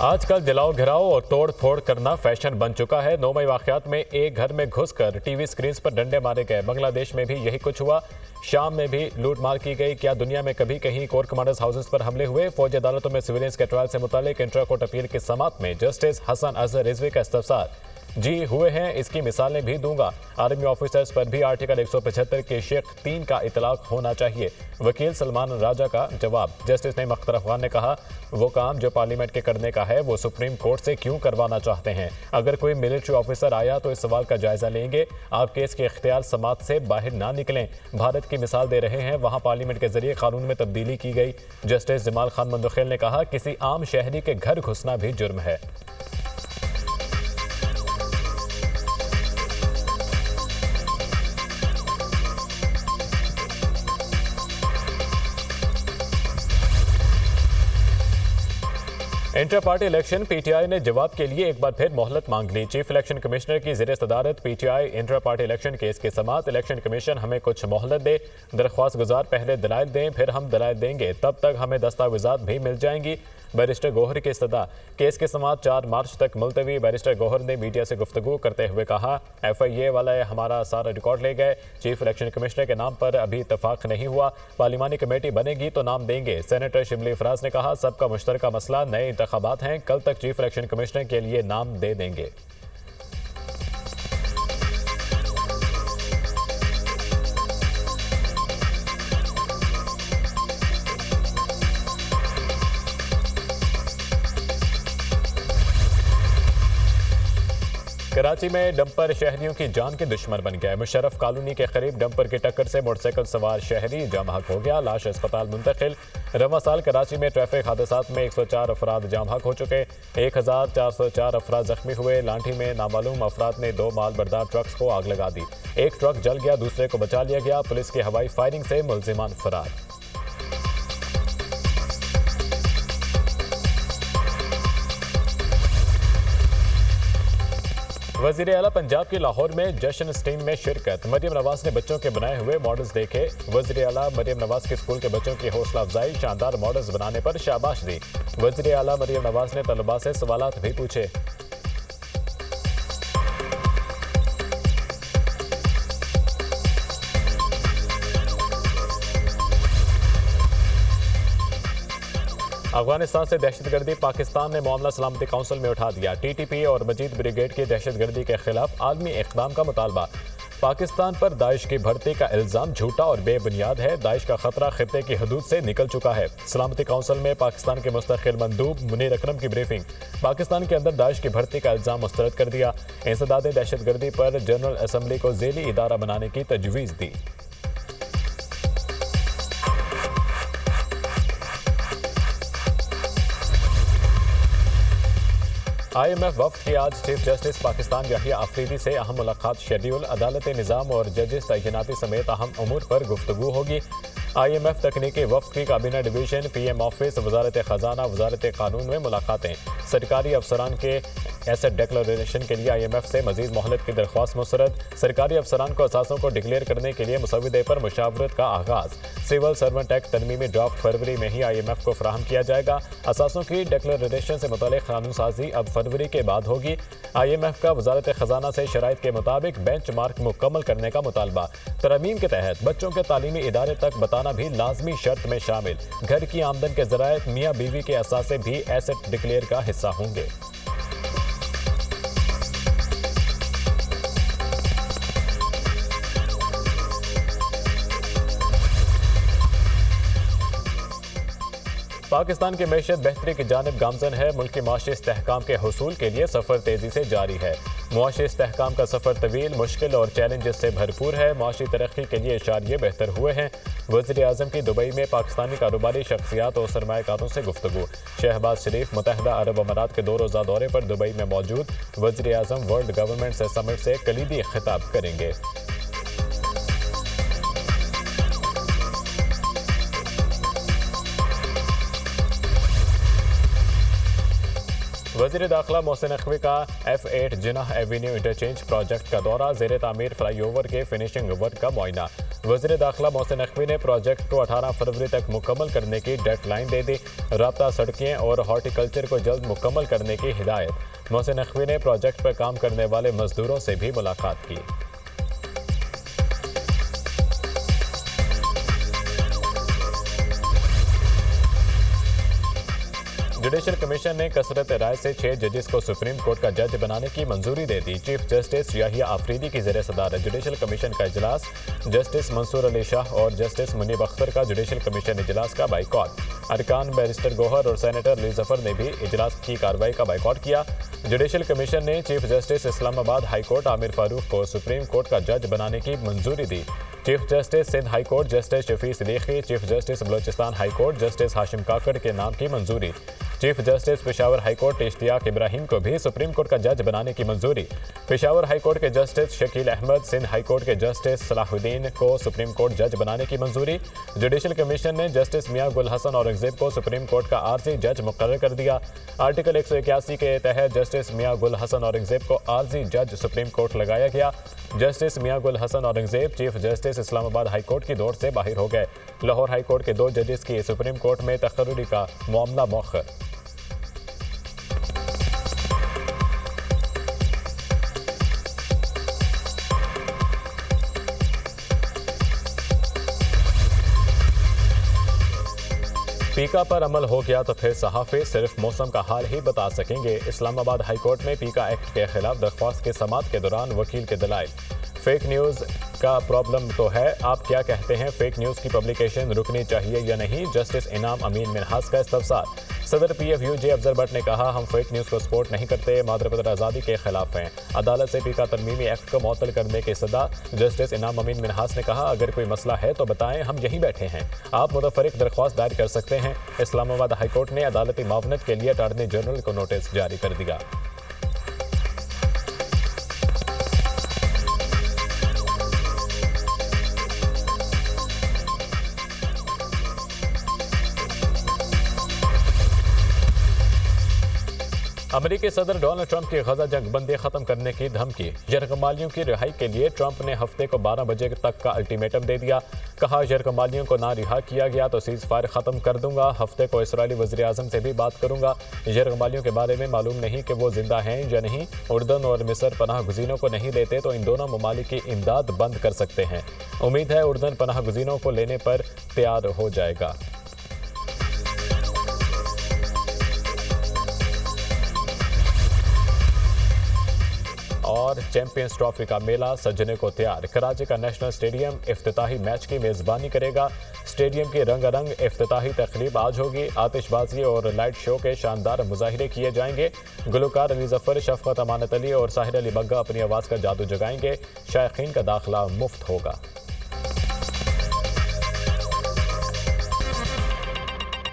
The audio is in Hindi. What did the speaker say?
आजकल जलाओ घिराओ और तोड़ फोड़ करना फैशन बन चुका है। 9 मई वाकयात में एक घर में घुसकर टीवी स्क्रीन पर डंडे मारे गए। बांग्लादेश में भी यही कुछ हुआ। शाम में भी लूटमार की गई। क्या दुनिया में कभी कहीं कोर्ट कमांडर्स हाउसेस पर हमले हुए? फौजी अदालतों में सिविलियंस के ट्रायल से मुतालिक इंट्रा कोर्ट अपील की समाअत में जस्टिस हसन अजहर रिजवी का इस्तफसार। जी हुए हैं, इसकी मिसालें भी दूंगा। आर्मी ऑफिसर्स पर भी आर्टिकल 175 के शेख 3 का इतलाक होना चाहिए। वकील सलमान राजा का जवाब। जस्टिस नईम अख्तर अफगान ने कहा, वो काम जो पार्लियामेंट के करने का है वो सुप्रीम कोर्ट से क्यों करवाना चाहते हैं? अगर कोई मिलिट्री ऑफिसर आया तो इस सवाल का जायजा लेंगे। आप केस के इख्तियार समात से बाहर ना निकलें। भारत की मिसाल दे रहे हैं, वहां पार्लियामेंट के जरिए कानून में तब्दीली की गई। जस्टिस जमाल खान मंदखेल ने कहा, किसी आम शहरी के घर घुसना भी जुर्म है। इंटर पार्टी इलेक्शन, पीटीआई ने जवाब के लिए एक बार फिर मोहलत मांग ली। चीफ इलेक्शन कमिश्नर की ज़ेर सदारत PTI inter party election case की समाअत। इलेक्शन कमीशन हमें कुछ मोहलत दे, दरख्वास्त गुजार पहले दलाइल दें, फिर हम दलाइल देंगे, तब तक हमें दस्तावेजात भी मिल जाएंगी। बैरिस्टर गौहर की इस्तदा। केस की समाअत 4 मार्च तक मुलतवी। बैरिस्टर गौहर ने मीडिया से गुफ्तगू करते हुए कहा, FIA वाला हमारा सारा रिकॉर्ड ले गए। चीफ इलेक्शन कमिश्नर के नाम पर अभी इतफाक नहीं हुआ। पार्लिमानी कमेटी बनेगी तो नाम देंगे। सेनेटर शिबली फराज ने कहा, सबका मुश्तरका मसला नए इंतखाबात हैं, कल तक चीफ इलेक्शन कमिश्नर के लिए नाम दे देंगे। कराची में डंपर शहरियों की जान के दुश्मन बन गया। मुशर्रफ कॉलोनी के करीब डंपर की टक्कर से मोटरसाइकिल सवार शहरी जाम हक हो गया। लाश अस्पताल मुंतकिल। रवा साल कराची में ट्रैफिक हादसात में 104 अफराद जाम हक हो चुके। 1404 अफराद जख्मी हुए। लाठी में नामालूम अफराद ने 2 माल बरदार ट्रक्स को आग लगा दी। एक ट्रक जल गया, दूसरे को बचा लिया गया। पुलिस की हवाई फायरिंग से मुल्जिमान फरार। वज़ीर आला पंजाब की लाहौर में जश्न स्टीम में शिरकत। मरियम नवाज ने बच्चों के बनाए हुए मॉडल्स देखे। वज़ीर आला मरियम नवाज के स्कूल के बच्चों की हौसला अफजाई, शानदार मॉडल्स बनाने पर शाबाश दी। वज़ीर आला मरियम नवाज ने तलबा से सवालात भी पूछे। अफगानिस्तान से दहशतगर्दी, पाकिस्तान ने मामला सलामती काउंसिल में उठा दिया। TTP और मजीद ब्रिगेड की दहशतगर्दी के खिलाफ आलमी इक़दाम का मुतालबा। पाकिस्तान पर दाइश की भर्ती का इल्ज़ाम झूठा और बेबुनियाद है। दाइश का खतरा खित्ते की हदूद से निकल चुका है। सलामती काउंसिल में पाकिस्तान के मुस्तकिल मंदूब मुनीर अकरम की ब्रीफिंग। पाकिस्तान के अंदर दाइश की भर्ती का इल्ज़ाम मुस्तरद कर दिया। इंसदाद दहशतगर्दी पर जनरल असम्बली को ज़ेली इदारा बनाने की तजवीज़ दी। IMF वफ्द की आज चीफ जस्टिस पाकिस्तान याहिया अफरीदी से अहम मुलाकात शेड्यूल। अदालत निज़ाम और जजेस तैनाती समेत अहम अमूर पर गुफ्तगू होगी। IMF तकनीकी वफ्द की काबीना डिवीजन, PM ऑफिस, वजारत खजाना, वजारत कानून में मुलाकातें। सरकारी अफसरान के एसेट डिक्लेरेशन के लिए IMF से मजीद मोहलत की दरख्वास्त मुस्तरद। सरकारी अफसरान को असासों को डिक्लेयर करने के लिए मुसविदे पर मुशावरत का आगाज। सिविल सर्वेंट एक्ट तरमीमी ड्राफ्ट फरवरी में ही IMF को फराहम किया जाएगा। असासों की डिक्लेरेशन से मुतालिक कानून साजी अब फरवरी के बाद होगी। IMF का वजारत खजाना से शराइत के मुताबिक बेंच मार्क मुकम्मल करने का मुतालबा। तरमीम के तहत बच्चों के तालीमी इदारे तक बताना भी लाजमी शर्त में शामिल। घर की आमदन के जराए मियाँ बीवी के असासे भी एसेट डिक्लेयर का हिस्सा होंगे। पाकिस्तान की मैशत बेहतरी की जानिब गामजन है। मुल्क की माशी इस्तेहकाम के हुसूल के लिए सफ़र तेज़ी से जारी है। मुआशी इस्तेहकाम का सफ़र तवील, मुश्किल और चैलेंजेस से भरपूर है। माशी तरक्की के लिए इशारे बेहतर हुए हैं। वज़ीर आज़म की दुबई में पाकिस्तानी कारोबारी शख्सियात और सरमायाकारों से गुफ्तगू। शहबाज शरीफ मुत्तहिदा अरब अमारात के 2 रोज़ा दौरे पर दुबई में मौजूद। वज़ीर आज़म वर्ल्ड गवर्नमेंट समिट से कलीदी खिताब करेंगे। वज़ीर दाखिला मोहसिन नकवी का F8 Jinnah Avenue interchange project का दौरा। ज़ेर तामीर फ्लाई ओवर के फिनिशिंग वर्क का मुआयना। वज़ीर दाखिला मोहसिन नकवी ने प्रोजेक्ट को 18 फरवरी तक मुकम्मल करने की डेडलाइन दे दी। राब्ता सड़कें और हॉर्टिकल्चर को जल्द मुकम्मल करने की हिदायत। मोहसिन नकवी ने प्रोजेक्ट पर काम करने वाले मजदूरों से भी मुलाकात की। जुडिशल कमीशन ने कसरत राय से 6 जजेस को सुप्रीम कोर्ट का जज बनाने की मंजूरी दे दी। चीफ जस्टिस याहिया आफरीदी की ज़ेर सदारत जुडिशल कमीशन का इजलास, जस्टिस मंसूर अली शाह और जस्टिस मुनीब अख्तर का जुडिशल कमीशन इजलास का बाइकॉट। अरकान बैरिस्टर गौहर और सेनेटर ली जफर ने भी इजलास की कार्रवाई का बाइकॉट किया। जुडिशल कमीशन ने chief justice Islamabad high court Aamir Farooq को सुप्रीम कोर्ट का जज बनाने की मंजूरी दी। Chief justice Sindh high court justice Shafi Siddiqui, chief justice Balochistan high court justice Hashim Kakar के नाम की मंजूरी। Chief justice Peshawar high court Ishtiaq Ibrahim को भी सुप्रीम कोर्ट का जज बनाने की मंजूरी। पेशावर हाई कोर्ट के justice Shakeel Ahmed, Sindh high court के जस्टिस सलाहुद्दीन को सुप्रीम कोर्ट जज बनाने की मंजूरी। जुडिशल कमीशन ने जस्टिस मियां गुल हसन औरंगजेब को सुप्रीम कोर्ट का आर्जी जज मुकर्रर कर दिया। आर्टिकल 181 के तहत जस्टिस मियां गुल हसन औरंगजेब को आर्जी जज सुप्रीम कोर्ट लगाया गया। Justice Mian Gul Hasan Aurangzeb chief justice Islamabad high court की दौड़ से बाहर हो गए। लाहौर हाई कोर्ट के 2 जजेस की सुप्रीम कोर्ट में तकर्री का मामला मौखर। पीका पर अमल हो गया तो फिर सहाफ़ी सिर्फ मौसम का हाल ही बता सकेंगे। इस्लामाबाद हाई कोर्ट में पीका एक्ट के खिलाफ दरख्वास्त के समाअत के दौरान वकील के दलाइल। फेक न्यूज़ का प्रॉब्लम तो है, आप क्या कहते हैं, फेक न्यूज़ की पब्लिकेशन रुकनी चाहिए या नहीं, जस्टिस इनाम अमीन मिनहास का इस्तफसार। सदर PFUJ अफजल भट्ट ने कहा, हम फेक न्यूज़ को सपोर्ट नहीं करते, मादरपत्र आज़ादी के खिलाफ हैं। अदालत से पीका तरमीमी एक्ट को मुअत्तल करने की सदा। जस्टिस इनाम अमीन मिनहास ने कहा, अगर कोई मसला है तो बताएं, हम यहीं बैठे हैं, आप मुतफरिक दरख्वास्त दायर कर सकते हैं। इस्लामाबाद हाई कोर्ट ने अदालती मावनत के लिए अटॉर्नी जनरल को नोटिस जारी कर दिया। अमेरिकी सदर डोनाल्ड ट्रंप की गजा जंग बंदी खत्म करने की धमकी। यरगमालियों की रिहाई के लिए ट्रंप ने हफ्ते को 12 बजे तक का अल्टीमेटम दे दिया। कहा, यरगमालियों को ना रिहा किया गया तो सीज फायर खत्म कर दूंगा। हफ्ते को इसराइली वज़ीर आज़म से भी बात करूंगा। यरगमालियों के बारे में मालूम नहीं कि वो जिंदा हैं या नहीं। उर्दन और मिस्र पनाह गुज़ीनों को नहीं लेते तो इन दोनों ममालिक की इमदाद बंद कर सकते हैं। उम्मीद है उर्दन पनाह गुज़ीनों को लेने पर तैयार हो जाएगा। और चैंपियंस ट्रॉफी का मेला सजने को तैयार। कराची का नेशनल स्टेडियम इफ्तिताही मैच की मेज़बानी करेगा। स्टेडियम की रंगारंग इफ्तिताही तकरीब आज होगी। आतिशबाजी और लाइट शो के शानदार मुजाहिरे किए जाएंगे। गुलकार अली जफर, शफकत अमानत अली और साहिर अली बग्गा अपनी आवाज़ का जादू जगाएंगे। शायकीन का दाखिला मुफ्त होगा।